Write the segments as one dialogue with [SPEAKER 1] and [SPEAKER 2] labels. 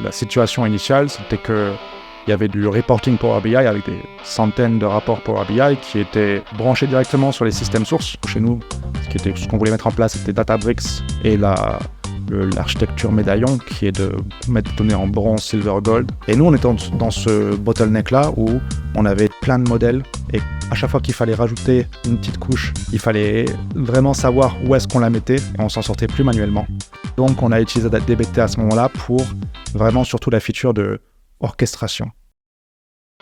[SPEAKER 1] La situation initiale, c'était qu'il y avait du reporting Power BI avec des centaines de rapports Power BI qui étaient branchés directement sur les systèmes sources. Chez nous, ce qu'on voulait mettre en place, c'était Databricks et l'architecture médaillon qui est de mettre des données en bronze, silver, gold. Et nous, on était dans ce bottleneck-là où on avait plein de modèles et à chaque fois qu'il fallait rajouter une petite couche, il fallait vraiment savoir où est-ce qu'on la mettait et on s'en sortait plus manuellement. Donc, on a utilisé DBT à ce moment-là pour vraiment surtout la feature de orchestration.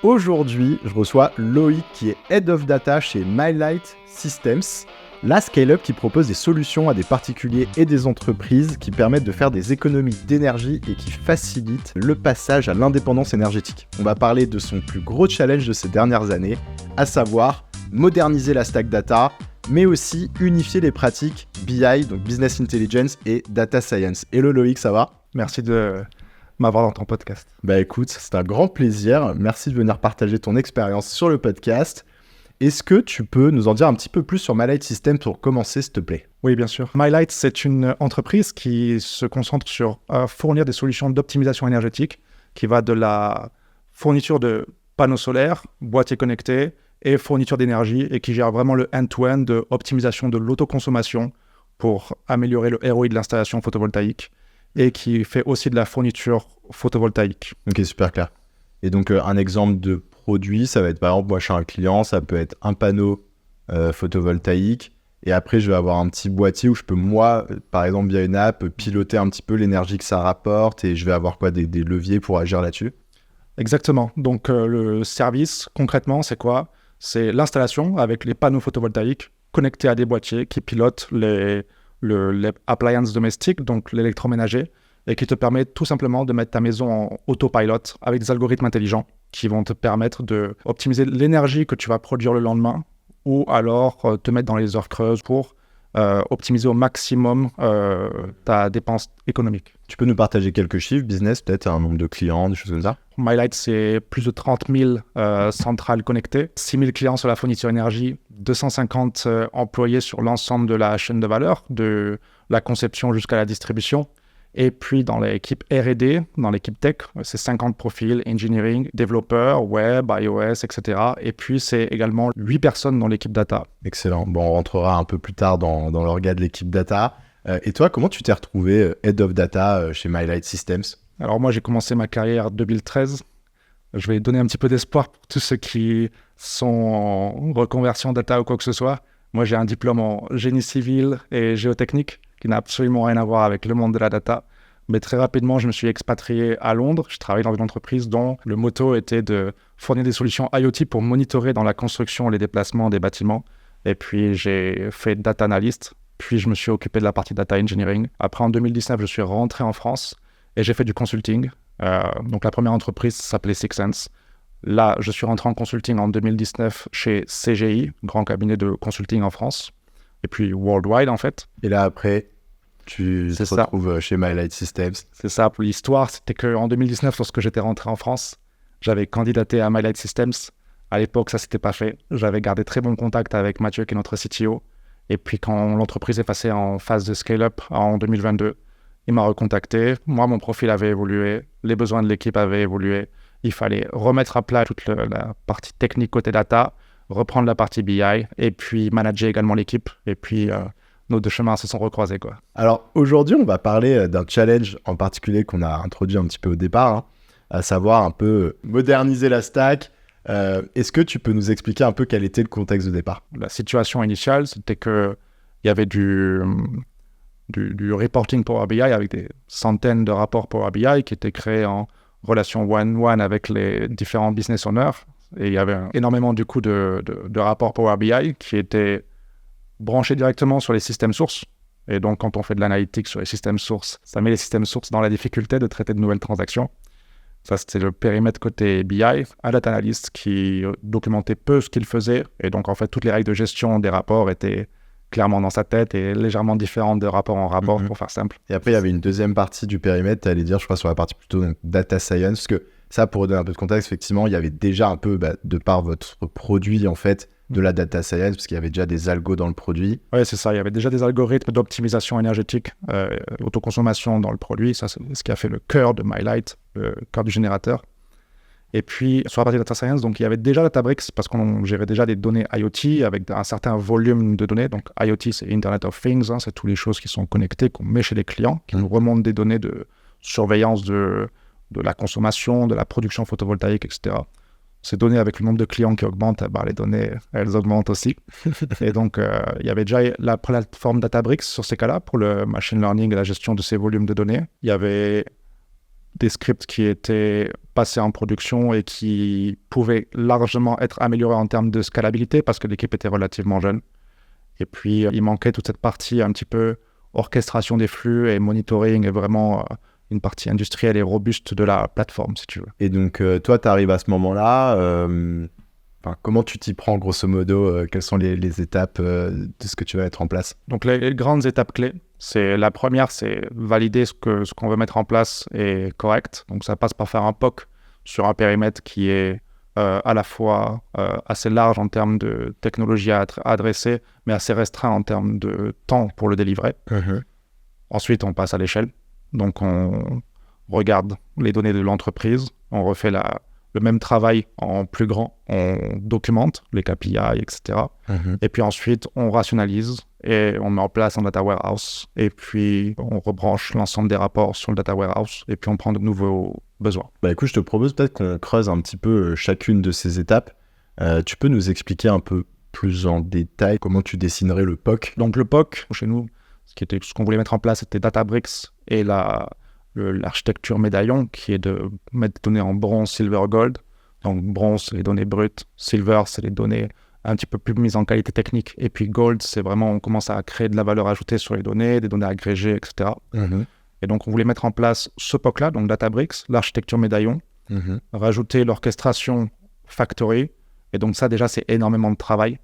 [SPEAKER 2] Aujourd'hui, je reçois Loïc qui est Head of Data chez MyLight Systems, la scale-up qui propose des solutions à des particuliers et des entreprises qui permettent de faire des économies d'énergie et qui facilitent le passage à l'indépendance énergétique. On va parler de son plus gros challenge de ces dernières années, à savoir moderniser la stack data, mais aussi unifier les pratiques BI, donc Business Intelligence et Data Science. Hello Loïc, ça va ?
[SPEAKER 1] Merci de m'avoir dans ton podcast.
[SPEAKER 2] Bah écoute, c'est un grand plaisir. Merci de venir partager ton expérience sur le podcast. Est-ce que tu peux nous en dire un petit peu plus sur MyLight Systems pour commencer, s'il te plaît ?
[SPEAKER 1] Oui, bien sûr. MyLight, c'est une entreprise qui se concentre sur fournir des solutions d'optimisation énergétique, qui va de la fourniture de panneaux solaires, boîtiers connectés et fourniture d'énergie, et qui gère vraiment le end-to-end de optimisation de l'autoconsommation pour améliorer le ROI de l'installation photovoltaïque, et qui fait aussi de la fourniture photovoltaïque.
[SPEAKER 2] Ok, super clair. Et donc, un exemple de produit, ça va être, par exemple, moi, je suis un client, ça peut être un panneau photovoltaïque, et après, je vais avoir un petit boîtier où je peux, moi, par exemple, via une app, piloter un petit peu l'énergie que ça rapporte, et je vais avoir quoi, des leviers pour agir là-dessus ?
[SPEAKER 1] Exactement. Donc, le service, concrètement, c'est quoi ? C'est l'installation avec les panneaux photovoltaïques connectés à des boîtiers qui pilotent les appliances domestiques, donc l'électroménager, et qui te permet tout simplement de mettre ta maison en autopilot avec des algorithmes intelligents qui vont te permettre d'optimiser l'énergie que tu vas produire le lendemain ou alors te mettre dans les heures creuses pour optimiser au maximum ta dépense économique.
[SPEAKER 2] Tu peux nous partager quelques chiffres, business, peut-être un nombre de clients, des choses comme ça ?
[SPEAKER 1] MyLight, c'est plus de 30 000 centrales connectées, 6 000 clients sur la fourniture énergie, 250 employés sur l'ensemble de la chaîne de valeur, de la conception jusqu'à la distribution. Et puis dans l'équipe R&D, dans l'équipe tech, c'est 50 profils, engineering, développeurs, web, iOS, etc. Et puis c'est également 8 personnes dans l'équipe data.
[SPEAKER 2] Excellent. Bon, on rentrera un peu plus tard dans l'orga de l'équipe data. Et toi, comment tu t'es retrouvé Head of Data chez MyLight Systems ?
[SPEAKER 1] Alors moi, j'ai commencé ma carrière en 2013. Je vais donner un petit peu d'espoir pour tous ceux qui sont en reconversion data ou quoi que ce soit. Moi, j'ai un diplôme en génie civil et géotechnique qui n'a absolument rien à voir avec le monde de la data. Mais très rapidement, je me suis expatrié à Londres. Je travaillais dans une entreprise dont le motto était de fournir des solutions IoT pour monitorer dans la construction les déplacements des bâtiments. Et puis, j'ai fait data analyst. Puis, je me suis occupé de la partie data engineering. Après, en 2019, je suis rentré en France et j'ai fait du consulting. Donc, la première entreprise s'appelait Six Sense. Là, je suis rentré en consulting en 2019 chez CGI, grand cabinet de consulting en France. Et puis, worldwide, en fait.
[SPEAKER 2] Et là, après, tu te retrouves chez MyLight Systems.
[SPEAKER 1] C'est ça. L'histoire, c'était qu'en 2019, lorsque j'étais rentré en France, j'avais candidaté à MyLight Systems. À l'époque, ça ne s'était pas fait. J'avais gardé très bon contact avec Mathieu, qui est notre CTO. Et puis, quand l'entreprise est passée en phase de scale-up en 2022, il m'a recontacté. Moi, mon profil avait évolué. Les besoins de l'équipe avaient évolué. Il fallait remettre à plat toute la partie technique côté data, reprendre la partie BI et puis manager également l'équipe. Et puis, nos deux chemins se sont recroisés, quoi.
[SPEAKER 2] Alors, aujourd'hui, on va parler d'un challenge en particulier qu'on a introduit un petit peu au départ, à savoir un peu moderniser la stack. Est-ce que tu peux nous expliquer un peu quel était le contexte de départ ?
[SPEAKER 1] La situation initiale, c'était qu'il y avait du reporting Power BI avec des centaines de rapports Power BI qui étaient créés en relation one-one avec les différents business owners. Et il y avait énormément du coup de rapports Power BI qui étaient branchés directement sur les systèmes sources. Et donc, quand on fait de l'analytique sur les systèmes sources, ça met les systèmes sources dans la difficulté de traiter de nouvelles transactions. Ça, c'était le périmètre côté BI. Un data analyst qui documentait peu ce qu'il faisait. Et donc, en fait, toutes les règles de gestion des rapports étaient clairement dans sa tête et légèrement différentes de rapport en rapport, pour faire simple.
[SPEAKER 2] Et après, il y avait une deuxième partie du périmètre, tu allais dire, je crois, sur la partie plutôt donc, data science, parce que ça, pour donner un peu de contexte, effectivement, il y avait déjà un peu, de par votre produit, en fait, de la data science, parce qu'il y avait déjà des algos dans le produit.
[SPEAKER 1] Oui, c'est ça. Il y avait déjà des algorithmes d'optimisation énergétique, autoconsommation dans le produit. Ça, c'est ce qui a fait le cœur de MyLight, le cœur du générateur. Et puis, sur la partie data science, donc, il y avait déjà Databricks parce qu'on gérait déjà des données IoT avec un certain volume de données. Donc, IoT, c'est Internet of Things, c'est toutes les choses qui sont connectées, qu'on met chez les clients, qui nous remontent des données de surveillance de la consommation, de la production photovoltaïque, etc. Ces données, avec le nombre de clients qui augmente, les données, elles augmentent aussi. Et donc, il y avait déjà la plateforme Databricks sur ces cas-là pour le machine learning et la gestion de ces volumes de données. Il y avait des scripts qui étaient passés en production et qui pouvaient largement être améliorés en termes de scalabilité parce que l'équipe était relativement jeune. Et puis, il manquait toute cette partie un petit peu orchestration des flux et monitoring et vraiment une partie industrielle et robuste de la plateforme, si tu veux.
[SPEAKER 2] Et donc, toi, tu arrives à ce moment-là. Comment tu t'y prends, grosso modo quelles sont les étapes de ce que tu vas mettre en place?
[SPEAKER 1] Donc, les grandes étapes clés, la première, c'est valider ce qu'on veut mettre en place est correct. Donc, ça passe par faire un POC sur un périmètre qui est à la fois assez large en termes de technologie à adresser, mais assez restreint en termes de temps pour le délivrer. Ensuite, on passe à l'échelle. Donc, on regarde les données de l'entreprise, on refait le même travail en plus grand, on documente les KPI, etc. Et puis ensuite, on rationalise et on met en place un data warehouse. Et puis, on rebranche l'ensemble des rapports sur le data warehouse et puis on prend de nouveaux besoins.
[SPEAKER 2] Écoute, je te propose peut-être qu'on creuse un petit peu chacune de ces étapes. Tu peux nous expliquer un peu plus en détail comment tu dessinerais le POC?
[SPEAKER 1] Donc, le POC, chez nous, ce qu'on voulait mettre en place, c'était Databricks et l'architecture médaillon, qui est de mettre des données en bronze, silver, gold. Donc, bronze, c'est les données brutes. Silver, c'est les données un petit peu plus mises en qualité technique. Et puis, gold, c'est vraiment, on commence à créer de la valeur ajoutée sur les données, des données agrégées, etc. Et donc, on voulait mettre en place ce POC-là, donc Databricks, l'architecture médaillon, rajouter l'orchestration factory. Et donc, ça, déjà, c'est énormément de travail.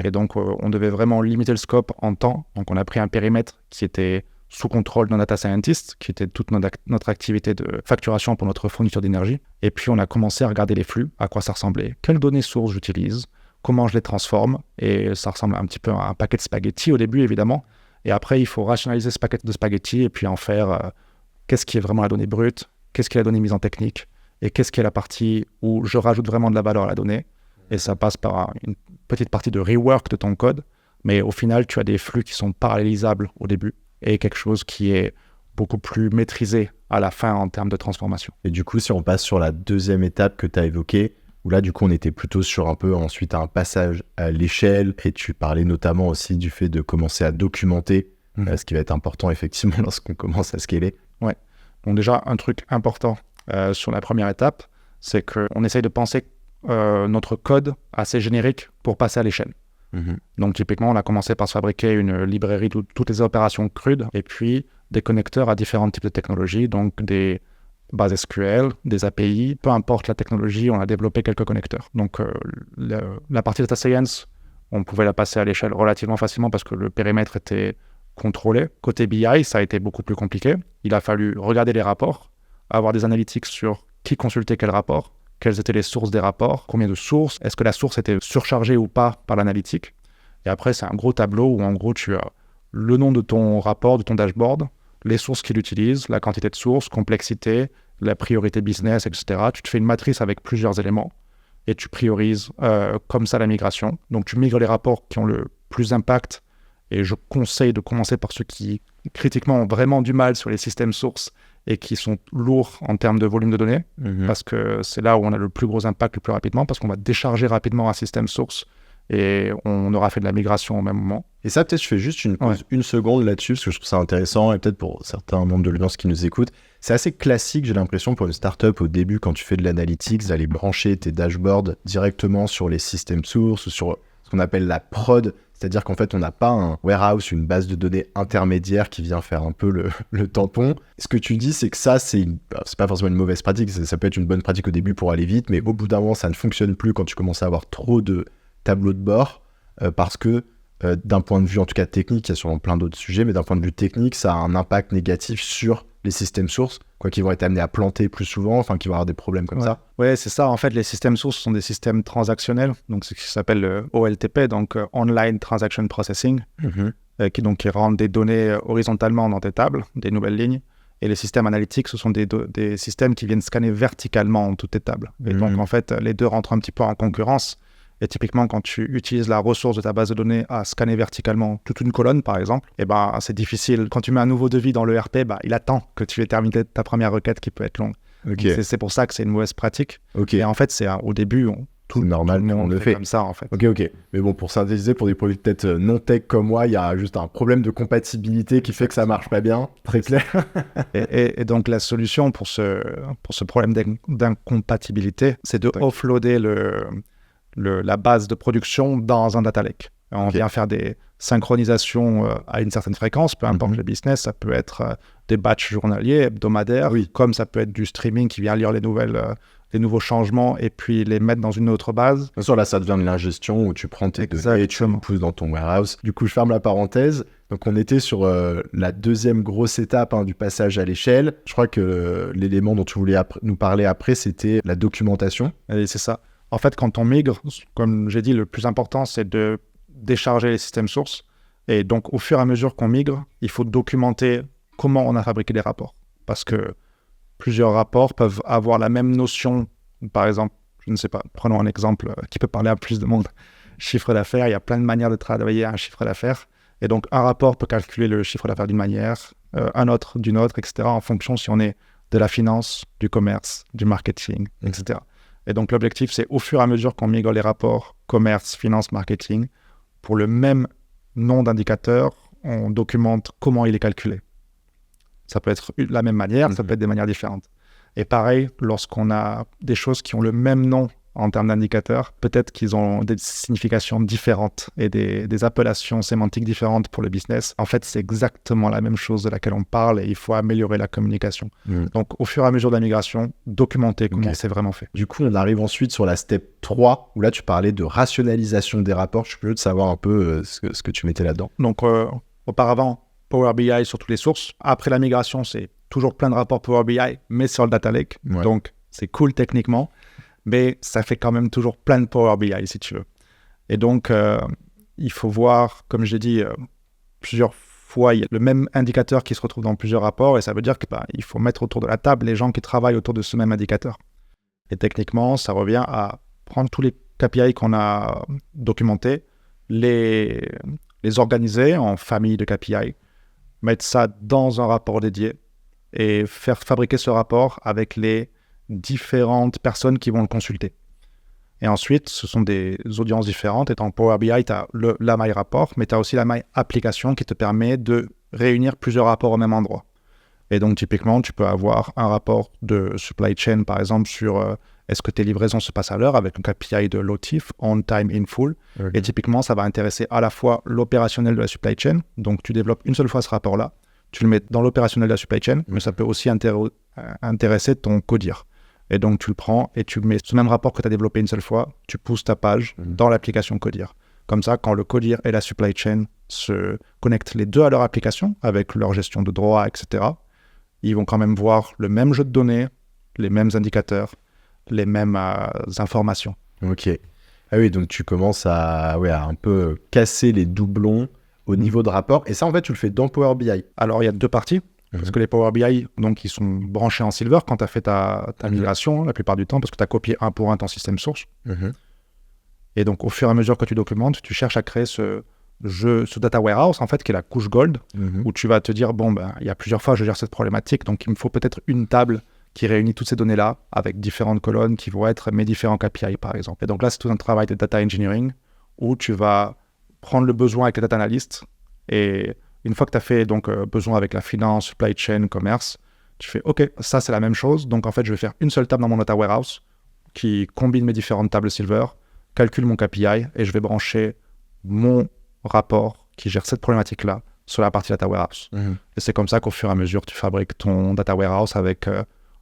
[SPEAKER 1] Et donc, on devait vraiment limiter le scope en temps. Donc, on a pris un périmètre qui était sous contrôle d'un data scientist, qui était toute notre activité de facturation pour notre fourniture d'énergie. Et puis, on a commencé à regarder les flux, à quoi ça ressemblait, quelles données sources j'utilise, comment je les transforme. Et ça ressemble un petit peu à un paquet de spaghettis au début, évidemment. Et après, il faut rationaliser ce paquet de spaghettis et puis en faire qu'est-ce qui est vraiment la donnée brute, qu'est-ce qui est la donnée mise en technique, et qu'est-ce qui est la partie où je rajoute vraiment de la valeur à la donnée. Et ça passe par une petite partie de rework de ton code. Mais au final, tu as des flux qui sont parallélisables au début et quelque chose qui est beaucoup plus maîtrisé à la fin en termes de transformation.
[SPEAKER 2] Et du coup, si on passe sur la deuxième étape que tu as évoquée, où là, du coup, on était plutôt sur un peu ensuite un passage à l'échelle, et tu parlais notamment aussi du fait de commencer à documenter, ce qui va être important effectivement lorsqu'on commence à scaler.
[SPEAKER 1] Ouais. Donc déjà, un truc important sur la première étape, c'est qu'on essaye de penser notre code assez générique pour passer à l'échelle. Donc typiquement, on a commencé par se fabriquer une librairie de toutes les opérations crudes et puis des connecteurs à différents types de technologies, donc des bases SQL, des API, peu importe la technologie, on a développé quelques connecteurs. Donc la partie data science, on pouvait la passer à l'échelle relativement facilement parce que le périmètre était contrôlé. Côté BI, ça a été beaucoup plus compliqué. Il a fallu regarder les rapports, avoir des analytics sur qui consultait quel rapport, quelles étaient les sources des rapports, combien de sources, est-ce que la source était surchargée ou pas par l'analytique. Et après, c'est un gros tableau où en gros, tu as le nom de ton rapport, de ton dashboard, les sources qu'il utilise, la quantité de sources, complexité, la priorité business, etc. Tu te fais une matrice avec plusieurs éléments et tu priorises comme ça la migration. Donc, tu migres les rapports qui ont le plus d'impact et je conseille de commencer par ceux qui, critiquement, ont vraiment du mal sur les systèmes sources et qui sont lourds en termes de volume de données, parce que c'est là où on a le plus gros impact le plus rapidement, parce qu'on va décharger rapidement un système source et on aura fait de la migration au même moment.
[SPEAKER 2] Et ça, peut-être, je fais juste une pause, une seconde là-dessus, parce que je trouve ça intéressant, et peut-être pour certains membres de l'audience qui nous écoutent, c'est assez classique, j'ai l'impression, pour une startup au début, quand tu fais de l'analytics, d'aller brancher tes dashboards directement sur les systèmes sources, ou sur ce qu'on appelle la prod, c'est-à-dire qu'en fait, on n'a pas un warehouse, une base de données intermédiaire qui vient faire un peu le tampon. Ce que tu dis, c'est que ça, c'est pas forcément une mauvaise pratique, ça peut être une bonne pratique au début pour aller vite, mais au bout d'un moment, ça ne fonctionne plus quand tu commences à avoir trop de tableaux de bord, parce que d'un point de vue en tout cas technique, il y a sûrement plein d'autres sujets, mais d'un point de vue technique, ça a un impact négatif sur les systèmes sources, quoi, qui vont être amenés à planter plus souvent, enfin qui vont avoir des problèmes comme ça.
[SPEAKER 1] Ouais, c'est ça. En fait, les systèmes sources sont des systèmes transactionnels, donc c'est ce qui s'appelle le OLTP, donc Online Transaction Processing, qui rendent des données horizontalement dans des tables, des nouvelles lignes. Et les systèmes analytiques, ce sont des systèmes qui viennent scanner verticalement en toutes les tables. Et donc, en fait, les deux rentrent un petit peu en concurrence. Et typiquement, quand tu utilises la ressource de ta base de données à scanner verticalement toute une colonne, par exemple, c'est difficile. Quand tu mets un nouveau devis dans l'ERP, il attend que tu aies terminé ta première requête qui peut être longue. C'est pour ça que c'est une mauvaise pratique. Et en fait, au début,
[SPEAKER 2] tout normal,
[SPEAKER 1] tout le monde
[SPEAKER 2] le fait
[SPEAKER 1] comme ça, en fait.
[SPEAKER 2] Ok. Mais bon, pour synthétiser, pour des produits peut-être non tech comme moi, il y a juste un problème de compatibilité qui fait que ça marche pas bien. Très clair.
[SPEAKER 1] et donc, la solution pour ce problème d'incompatibilité, c'est de offloader la base de production dans un data lake. On vient faire des synchronisations à une certaine fréquence, peu importe le business. Ça peut être des batchs journaliers, hebdomadaires, comme ça peut être du streaming qui vient lire les nouveaux changements et puis les mettre dans une autre base.
[SPEAKER 2] Bien sûr, là, ça devient de l'ingestion où tu prends tes données et tu les pousses dans ton warehouse. Du coup, je ferme la parenthèse. Donc, on était sur la deuxième grosse étape du passage à l'échelle. Je crois que l'élément dont tu voulais nous parler après, c'était la documentation.
[SPEAKER 1] Et c'est ça. En fait, quand on migre, comme j'ai dit, le plus important, c'est de décharger les systèmes sources. Et donc, au fur et à mesure qu'on migre, il faut documenter comment on a fabriqué les rapports. Parce que plusieurs rapports peuvent avoir la même notion. Par exemple, je ne sais pas, prenons un exemple qui peut parler à plus de monde. Chiffre d'affaires, il y a plein de manières de travailler un chiffre d'affaires. Et donc, un rapport peut calculer le chiffre d'affaires d'une manière, un autre d'une autre, etc. en fonction si on est de la finance, du commerce, du marketing, etc. Et donc, l'objectif, c'est au fur et à mesure qu'on migre les rapports commerce, finance, marketing, pour le même nom d'indicateur, on documente comment il est calculé. Ça peut être la même manière, ça peut être des manières différentes. Et pareil, lorsqu'on a des choses qui ont le même nom en termes d'indicateurs, peut-être qu'ils ont des significations différentes et des appellations sémantiques différentes pour le business. En fait, c'est exactement la même chose de laquelle on parle et il faut améliorer la communication. Donc, au fur et à mesure de la migration, documenter comment c'est vraiment fait.
[SPEAKER 2] Du coup, on arrive ensuite sur la step 3, où là, tu parlais de rationalisation des rapports. Je suis curieux de savoir un peu ce que tu mettais là-dedans.
[SPEAKER 1] Donc, auparavant, Power BI sur toutes les sources. Après la migration, c'est toujours plein de rapports Power BI, mais sur le data lake. Donc, c'est cool techniquement, mais ça fait quand même toujours plein de Power BI, si tu veux. Et donc, il faut voir, comme j'ai dit, plusieurs fois, il y a le même indicateur qui se retrouve dans plusieurs rapports, et ça veut dire qu'il faut mettre autour de la table les gens qui travaillent autour de ce même indicateur. Et techniquement, ça revient à prendre tous les KPI qu'on a documentés, les organiser en famille de KPI, mettre ça dans un rapport dédié et faire fabriquer ce rapport avec les différentes personnes qui vont le consulter. Et ensuite, ce sont des audiences différentes. Et dans Power BI, tu as la maille rapport, mais tu as aussi la maille application qui te permet de réunir plusieurs rapports au même endroit. Et donc, typiquement, tu peux avoir un rapport de supply chain, par exemple, sur est-ce que tes livraisons se passent à l'heure avec un KPI de LOTIF, On Time In Full. Et typiquement, ça va intéresser à la fois l'opérationnel de la supply chain. Donc, tu développes une seule fois ce rapport-là. Tu le mets dans l'opérationnel de la supply chain, mais ça peut aussi intéresser ton codir. Et donc, tu le prends et tu mets ce même rapport que tu as développé une seule fois, tu pousses ta page dans l'application Codir. Comme ça, quand le codir et la supply chain se connectent les deux à leur application, avec leur gestion de droits, etc., ils vont quand même voir le même jeu de données, les mêmes indicateurs, les mêmes informations.
[SPEAKER 2] Ok. Ah oui, donc tu commences à un peu casser les doublons au niveau de rapport. Et ça, en fait, tu le fais dans Power BI.
[SPEAKER 1] Alors, il y a deux parties. Parce que les Power BI, donc, ils sont branchés en Silver quand tu as fait ta migration, la plupart du temps, parce que tu as copié un pour un ton système source. Et donc, au fur et à mesure que tu documentes, tu cherches à créer ce data warehouse, en fait, qui est la couche gold, où tu vas te dire, il y a plusieurs fois, je gère cette problématique, donc il me faut peut-être une table qui réunit toutes ces données-là avec différentes colonnes qui vont être mes différents KPI, par exemple. Et donc là, c'est tout un travail de data engineering où tu vas prendre le besoin avec les data analysts et une fois que tu as fait besoin avec la finance, supply chain, commerce, tu fais OK, ça c'est la même chose. Donc en fait, je vais faire une seule table dans mon data warehouse qui combine mes différentes tables Silver, calcule mon KPI et je vais brancher mon rapport qui gère cette problématique-là sur la partie data warehouse. Et c'est comme ça qu'au fur et à mesure, tu fabriques ton data warehouse avec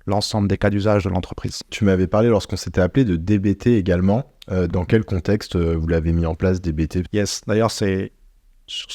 [SPEAKER 1] l'ensemble des cas d'usage de l'entreprise.
[SPEAKER 2] Tu m'avais parlé lorsqu'on s'était appelé de DBT également. Dans quel contexte vous l'avez mis en place, DBT ?
[SPEAKER 1] Yes, d'ailleurs, c'est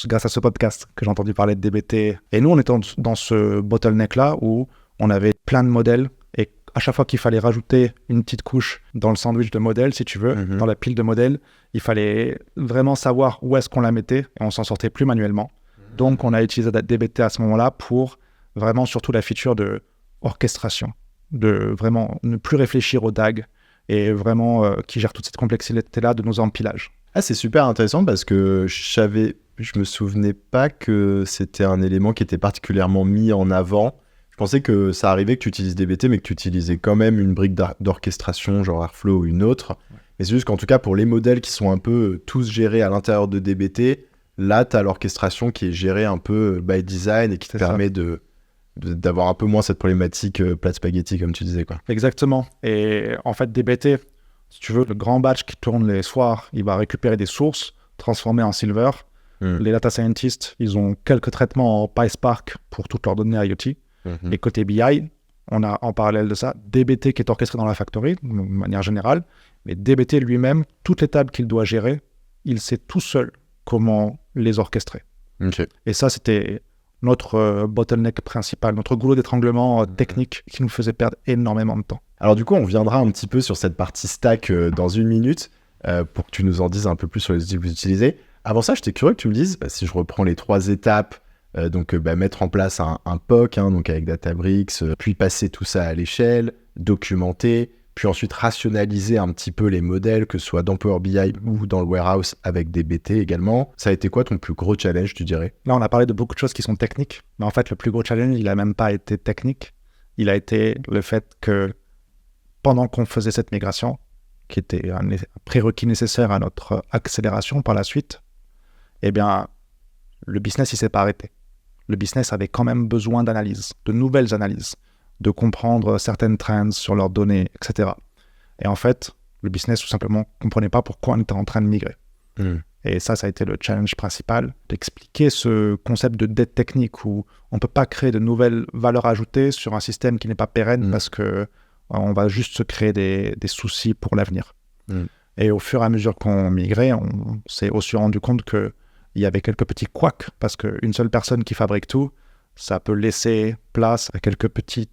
[SPEAKER 1] grâce à ce podcast que j'ai entendu parler de DBT. Et nous, on était dans ce bottleneck-là où on avait plein de modèles et à chaque fois qu'il fallait rajouter une petite couche dans le sandwich de modèles, si tu veux, dans la pile de modèles, il fallait vraiment savoir où est-ce qu'on la mettait et on s'en sortait plus manuellement. Donc, on a utilisé DBT à ce moment-là pour vraiment surtout la feature de orchestration, de vraiment ne plus réfléchir aux DAG et vraiment qui gère toute cette complexité-là de nos empilages.
[SPEAKER 2] Ah, c'est super intéressant parce que je me souvenais pas que c'était un élément qui était particulièrement mis en avant. Je pensais que ça arrivait que tu utilises DBT, mais que tu utilisais quand même une brique d'orchestration, genre Airflow ou une autre. Mais c'est juste qu'en tout cas, pour les modèles qui sont un peu tous gérés à l'intérieur de DBT, là, tu as l'orchestration qui est gérée un peu by design et qui te permet d'avoir un peu moins cette problématique plate spaghetti, comme tu disais, quoi.
[SPEAKER 1] Exactement. Et en fait, DBT, si tu veux, le grand batch qui tourne les soirs, il va récupérer des sources, transformer en Silver. Les data scientists, ils ont quelques traitements en PySpark pour toutes leurs données IoT. Et côté BI, on a en parallèle de ça DBT qui est orchestré dans la factory, de manière générale. Mais DBT lui-même, toutes les tables qu'il doit gérer, il sait tout seul comment les orchestrer. Et ça, c'était notre bottleneck principal, notre goulot d'étranglement technique qui nous faisait perdre énormément de temps.
[SPEAKER 2] Alors du coup, on reviendra un petit peu sur cette partie stack dans une minute pour que tu nous en dises un peu plus sur les outils que vous utilisez. Avant ça, j'étais curieux que tu me dises, si je reprends les 3 étapes, mettre en place un POC, donc avec Databricks, puis passer tout ça à l'échelle, documenter, puis ensuite rationaliser un petit peu les modèles, que ce soit dans Power BI ou dans le warehouse avec DBT également. Ça a été quoi ton plus gros challenge, tu dirais ?
[SPEAKER 1] Là, on a parlé de beaucoup de choses qui sont techniques, mais en fait, le plus gros challenge, il n'a même pas été technique. Il a été le fait que pendant qu'on faisait cette migration, qui était un prérequis nécessaire à notre accélération par la suite, eh bien, le business, il ne s'est pas arrêté. Le business avait quand même besoin d'analyses, de nouvelles analyses, de comprendre certaines trends sur leurs données, etc. Et en fait, le business, tout simplement, ne comprenait pas pourquoi on était en train de migrer. Et ça a été le challenge principal, d'expliquer ce concept de dette technique où on ne peut pas créer de nouvelles valeurs ajoutées sur un système qui n'est pas pérenne parce qu'on va juste se créer des soucis pour l'avenir. Et au fur et à mesure qu'on migrait, on s'est aussi rendu compte qu'il y avait quelques petits couacs, parce qu'une seule personne qui fabrique tout, ça peut laisser place à quelques petites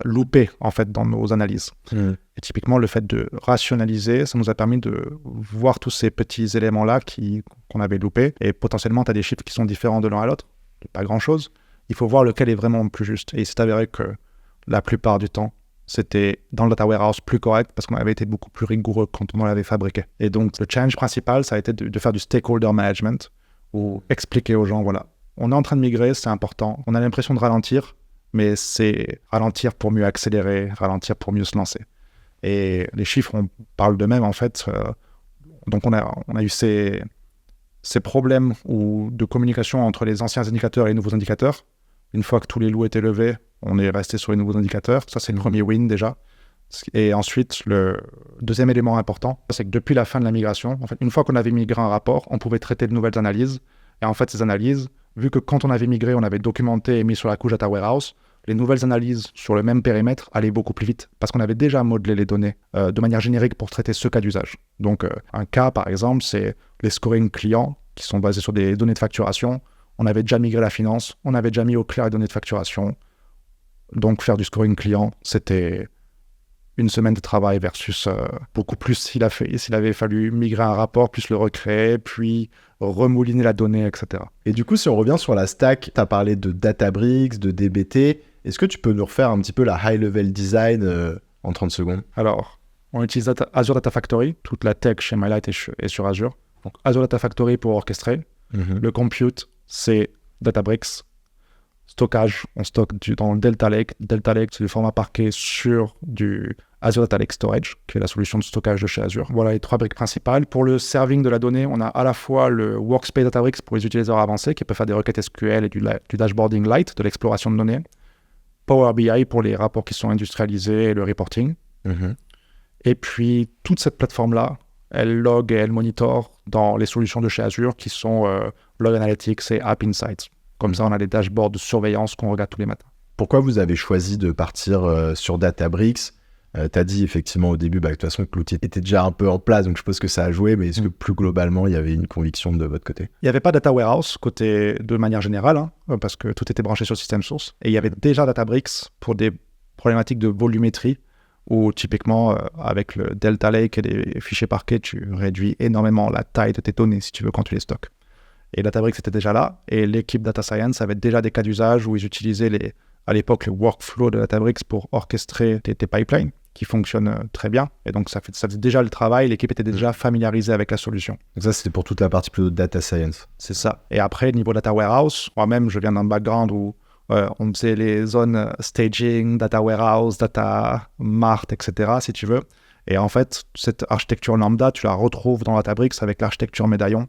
[SPEAKER 1] loupés en fait dans nos analyses. Et typiquement, le fait de rationaliser, ça nous a permis de voir tous ces petits éléments-là qu'on avait loupés. Et potentiellement, tu as des chiffres qui sont différents de l'un à l'autre. Pas grand-chose. Il faut voir lequel est vraiment le plus juste. Et il s'est avéré que la plupart du temps, c'était dans le data warehouse plus correct parce qu'on avait été beaucoup plus rigoureux quand on l'avait fabriqué. Et donc, le challenge principal, ça a été de faire du stakeholder management ou expliquer aux gens, voilà, on est en train de migrer, c'est important. On a l'impression de ralentir, mais c'est ralentir pour mieux accélérer, ralentir pour mieux se lancer. Et les chiffres, on parle d'eux-mêmes, en fait. Donc, on a eu ces problèmes de communication entre les anciens indicateurs et les nouveaux indicateurs. Une fois que tous les loups étaient levés, on est resté sur les nouveaux indicateurs. Ça, c'est le premier win déjà. Et ensuite, le deuxième élément important, c'est que depuis la fin de la migration, en fait, une fois qu'on avait migré un rapport, on pouvait traiter de nouvelles analyses. Et en fait, ces analyses, vu que quand on avait migré, on avait documenté et mis sur la couche Data Warehouse, les nouvelles analyses sur le même périmètre allaient beaucoup plus vite parce qu'on avait déjà modelé les données de manière générique pour traiter ce cas d'usage. Donc, un cas, par exemple, c'est les scoring clients qui sont basés sur des données de facturation. On avait déjà migré la finance, on avait déjà mis au clair les données de facturation. Donc, faire du scoring client, c'était une semaine de travail versus beaucoup plus s'il avait fallu migrer un rapport, plus le recréer, puis remouliner la donnée, etc.
[SPEAKER 2] Et du coup, si on revient sur la stack, tu as parlé de Databricks, de DBT. Est-ce que tu peux nous refaire un petit peu la high-level design en 30 secondes ?
[SPEAKER 1] Alors, on utilise Azure Data Factory. Toute la tech chez MyLight est sur Azure. Donc, Azure Data Factory pour orchestrer. Le compute, c'est Databricks. Stockage, on stocke dans le Delta Lake. Delta Lake, c'est du format parquet sur du Azure Data Lake Storage, qui est la solution de stockage de chez Azure. Voilà les 3 briques principales. Pour le serving de la donnée, on a à la fois le Workspace Databricks pour les utilisateurs avancés qui peuvent faire des requêtes SQL et du dashboarding light, de l'exploration de données. Power BI pour les rapports qui sont industrialisés et le reporting. Et puis, toute cette plateforme-là, elle log et elle monitor dans les solutions de chez Azure qui sont Log Analytics et App Insights. Comme ça, on a des dashboards de surveillance qu'on regarde tous les matins.
[SPEAKER 2] Pourquoi vous avez choisi de partir sur Databricks ? Tu as dit effectivement au début de toute façon que l'outil était déjà un peu en place, donc je suppose que ça a joué, mais est-ce que plus globalement, il y avait une conviction de votre côté?
[SPEAKER 1] Il n'y avait pas Data Warehouse de manière générale, parce que tout était branché sur système source. Et il y avait déjà Databricks pour des problématiques de volumétrie, où typiquement, avec le Delta Lake et les fichiers parquets, tu réduis énormément la taille de tes données, si tu veux, quand tu les stockes. Et Databricks était déjà là, et l'équipe Data Science avait déjà des cas d'usage où ils utilisaient à l'époque le workflow de Databricks pour orchestrer tes pipelines, qui fonctionnent très bien. Et donc ça faisait déjà le travail, l'équipe était déjà familiarisée avec la solution.
[SPEAKER 2] Donc ça, c'était pour toute la partie plutôt Data Science.
[SPEAKER 1] C'est ça. Et après, niveau Data Warehouse, moi-même, je viens d'un background où on faisait les zones staging, Data Warehouse, Data Mart, etc., si tu veux. Et en fait, cette architecture lambda, tu la retrouves dans Databricks avec l'architecture médaillon.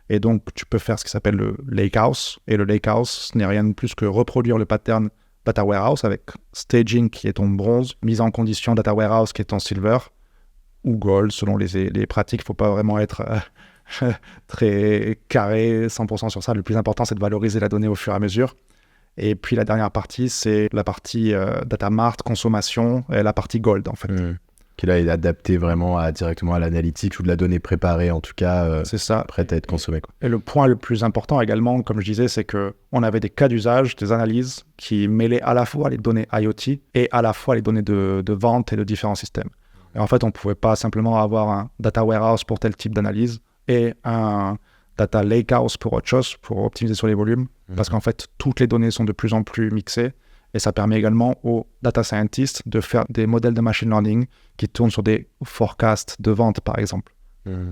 [SPEAKER 1] Et donc, tu peux faire ce qui s'appelle le Lakehouse. Et le Lakehouse, ce n'est rien de plus que reproduire le pattern Data Warehouse avec staging qui est ton bronze, mise en condition Data Warehouse qui est ton silver, ou gold selon les pratiques. Il ne faut pas vraiment être très carré 100% sur ça. Le plus important, c'est de valoriser la donnée au fur et à mesure. Et puis la dernière partie, c'est la partie Data Mart, consommation, et la partie gold en fait.
[SPEAKER 2] Qui là est adapté vraiment directement à l'analytics ou de la donnée préparée en tout cas,
[SPEAKER 1] c'est ça,
[SPEAKER 2] prête à être consommée, quoi.
[SPEAKER 1] Et le point le plus important également, comme je disais, c'est qu'on avait des cas d'usage, des analyses qui mêlaient à la fois les données IoT et à la fois les données de vente et de différents systèmes. Et en fait, on ne pouvait pas simplement avoir un data warehouse pour tel type d'analyse et un data lakehouse pour autre chose, pour optimiser sur les volumes, parce qu'en fait, toutes les données sont de plus en plus mixées. Et ça permet également aux data scientists de faire des modèles de machine learning qui tournent sur des forecasts de vente, par exemple,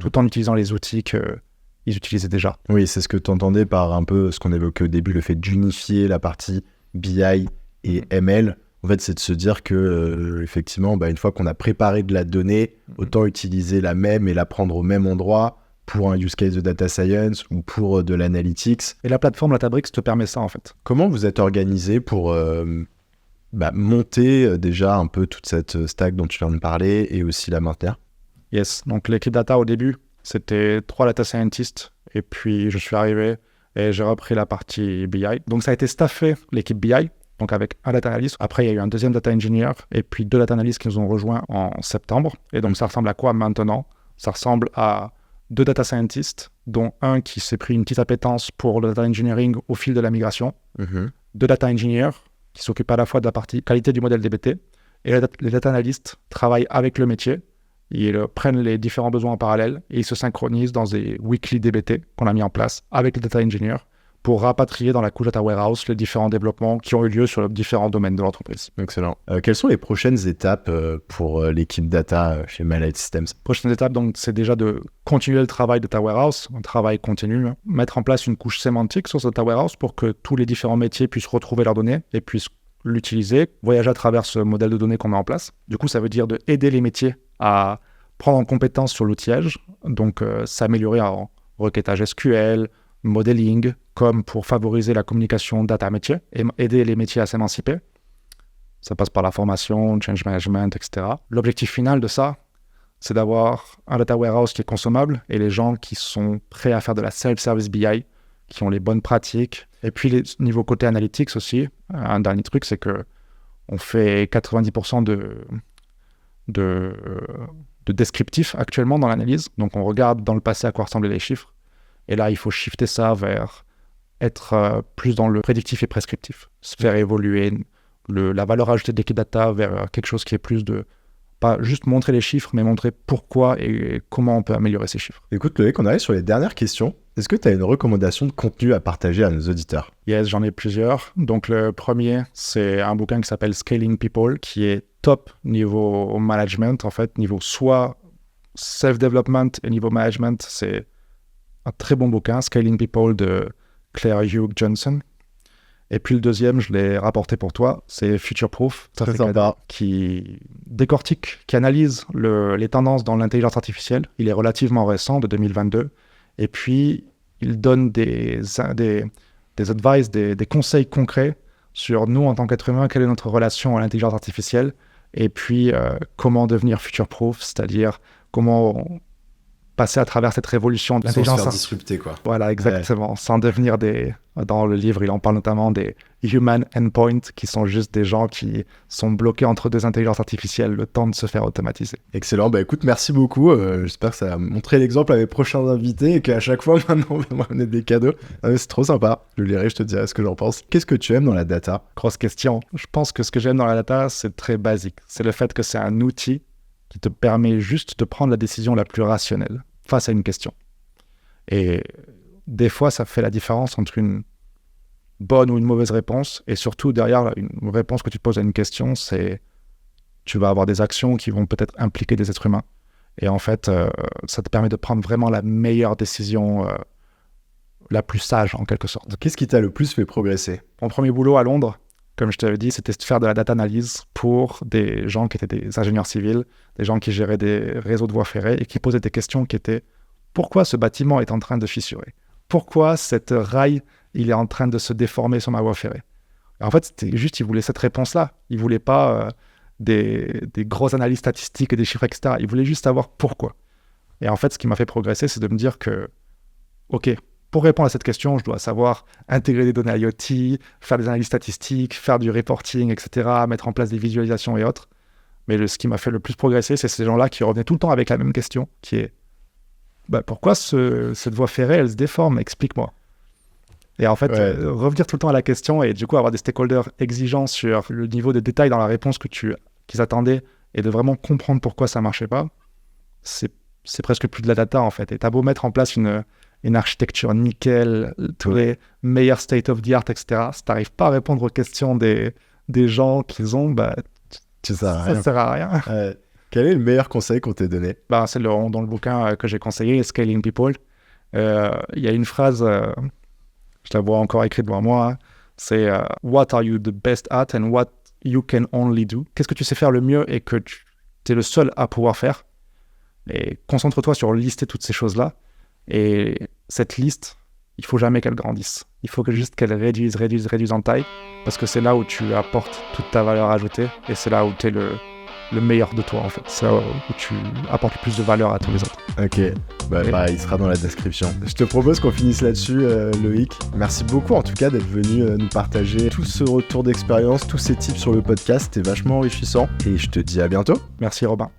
[SPEAKER 1] tout en utilisant les outils qu'ils utilisaient déjà.
[SPEAKER 2] Oui, c'est ce que tu entendais par un peu ce qu'on évoquait au début, le fait d'unifier la partie BI et ML. En fait, c'est de se dire que, effectivement, une fois qu'on a préparé de la donnée, autant utiliser la même et la prendre au même endroit pour un use case de data science ou pour de l'analytics.
[SPEAKER 1] Et la plateforme Databricks te permet ça, en fait.
[SPEAKER 2] Comment vous êtes organisé pour monter déjà un peu toute cette stack dont tu viens de parler et aussi la maintenir?
[SPEAKER 1] Yes, donc l'équipe data au début, c'était 3 data scientists et puis je suis arrivé et j'ai repris la partie BI. Donc ça a été staffé, l'équipe BI, donc avec un data analyst. Après, il y a eu un deuxième data engineer et puis 2 data analysts qui nous ont rejoints en septembre. Et donc ça ressemble à quoi maintenant? Ça ressemble à 2 data scientists, dont un qui s'est pris une petite appétence pour le data engineering au fil de la migration, 2 data engineers qui s'occupent à la fois de la partie qualité du modèle DBT, et les data analysts travaillent avec le métier, ils prennent les différents besoins en parallèle et ils se synchronisent dans des weekly DBT qu'on a mis en place avec les data engineers pour rapatrier dans la couche data warehouse les différents développements qui ont eu lieu sur les différents domaines de l'entreprise.
[SPEAKER 2] Excellent. Quelles sont les prochaines étapes pour l'équipe data chez MyLight Systems?
[SPEAKER 1] Prochaine étape, donc, c'est déjà de continuer le travail de data warehouse, un travail continu, mettre en place une couche sémantique sur ce data warehouse pour que tous les différents métiers puissent retrouver leurs données et puissent l'utiliser, voyager à travers ce modèle de données qu'on met en place. Du coup, ça veut dire d'aider les métiers à prendre en compétence sur l'outillage, donc s'améliorer en requêtage SQL, modeling, comme pour favoriser la communication data-métier et aider les métiers à s'émanciper. Ça passe par la formation, change management, etc. L'objectif final de ça, c'est d'avoir un data warehouse qui est consommable et les gens qui sont prêts à faire de la self-service BI, qui ont les bonnes pratiques. Et puis, niveau côté analytics aussi, un dernier truc, c'est qu'on fait 90% de descriptif actuellement dans l'analyse. Donc, on regarde dans le passé à quoi ressemblaient les chiffres. Et là, il faut shifter ça vers être plus dans le prédictif et prescriptif. Se faire évoluer la valeur ajoutée de l'équipe data vers quelque chose qui est plus de pas juste montrer les chiffres, mais montrer pourquoi et comment on peut améliorer ces chiffres.
[SPEAKER 2] Écoute, Loïc, on arrive sur les dernières questions. Est-ce que tu as une recommandation de contenu à partager à nos auditeurs?
[SPEAKER 1] Yes, j'en ai plusieurs. Donc, le premier, c'est un bouquin qui s'appelle Scaling People, qui est top niveau management, en fait, niveau soit self-development et niveau management. C'est un très bon bouquin, Scaling People de Claire Hugh Johnson. Et puis le deuxième, je l'ai rapporté pour toi, c'est Future Proof,
[SPEAKER 2] très sympa,
[SPEAKER 1] qui décortique, qui analyse les tendances dans l'intelligence artificielle. Il est relativement récent, de 2022. Et puis, il donne des advice, des conseils concrets sur nous, en tant qu'être humain, quelle est notre relation à l'intelligence artificielle, et puis comment devenir future-proof, c'est-à-dire comment passer à travers cette révolution de
[SPEAKER 2] Sans se
[SPEAKER 1] l'intelligence
[SPEAKER 2] faire
[SPEAKER 1] artificielle.
[SPEAKER 2] disrupter, quoi.
[SPEAKER 1] Voilà, exactement. Sans devenir Dans le livre, il en parle notamment des human endpoints, qui sont juste des gens qui sont bloqués entre deux intelligences artificielles, le temps de se faire automatiser.
[SPEAKER 2] Excellent. Bah écoute, merci beaucoup. J'espère que ça a montré l'exemple à mes prochains invités et qu'à chaque fois, maintenant, on va me ramener des cadeaux. C'est trop sympa. Je lirai, je te dirai ce que j'en pense. Qu'est-ce que tu aimes dans la data?
[SPEAKER 1] Grosse question. Je pense que ce que j'aime dans la data, c'est très basique. C'est le fait que c'est un outil qui te permet juste de prendre la décision la plus rationnelle face à une question. Et des fois, ça fait la différence entre une bonne ou une mauvaise réponse. Et surtout, derrière une réponse que tu te poses à une question, c'est tu vas avoir des actions qui vont peut-être impliquer des êtres humains. Et en fait, ça te permet de prendre vraiment la meilleure décision, la plus sage en quelque sorte.
[SPEAKER 2] Qu'est-ce qui t'a le plus fait progresser?
[SPEAKER 1] Mon premier boulot à Londres, comme je t'avais dit, c'était de faire de la data analyse pour des gens qui étaient des ingénieurs civils, des gens qui géraient des réseaux de voies ferrées et qui posaient des questions qui étaient: pourquoi ce bâtiment est en train de fissurer? Pourquoi cette rail, il est en train de se déformer sur ma voie ferrée? Et en fait, c'était juste, ils voulaient cette réponse-là. Ils ne voulaient pas des grosses analyses statistiques et des chiffres, etc. Ils voulaient juste savoir pourquoi. Et en fait, ce qui m'a fait progresser, c'est de me dire que, OK, pour répondre à cette question, je dois savoir intégrer des données IoT, faire des analyses statistiques, faire du reporting, etc., mettre en place des visualisations et autres. Mais ce qui m'a fait le plus progresser, c'est ces gens-là qui revenaient tout le temps avec la même question, qui est: pourquoi cette voie ferrée, elle se déforme? Explique-moi. Et en fait, revenir tout le temps à la question et du coup avoir des stakeholders exigeants sur le niveau de détail dans la réponse qu'ils attendaient et de vraiment comprendre pourquoi ça ne marchait pas, c'est presque plus de la data en fait. Et tu as beau mettre en place une architecture nickel, tous les meilleurs state of the art, etc. Si tu n'arrives pas à répondre aux questions des gens qu'ils ont, ça ne sert à rien.
[SPEAKER 2] Quel est le meilleur conseil qu'on t'ait donné?
[SPEAKER 1] C'est dans le bouquin que j'ai conseillé, Scaling People. Il y a une phrase, je la vois encore écrite devant moi, hein, c'est What are you the best at and what you can only do? Qu'est-ce que tu sais faire le mieux et que tu es le seul à pouvoir faire? Et concentre-toi sur lister toutes ces choses-là. Et cette liste, il ne faut jamais qu'elle grandisse. Il faut juste qu'elle réduise en taille, parce que c'est là où tu apportes toute ta valeur ajoutée et c'est là où tu es le meilleur de toi en fait. C'est là où tu apportes le plus de valeur à tous les autres.
[SPEAKER 2] Ok, il sera dans la description. Je te propose qu'on finisse là-dessus, Loïc. Merci beaucoup en tout cas d'être venu nous partager tout ce retour d'expérience, tous ces tips sur le podcast. C'était vachement enrichissant et je te dis à bientôt.
[SPEAKER 1] Merci Robin.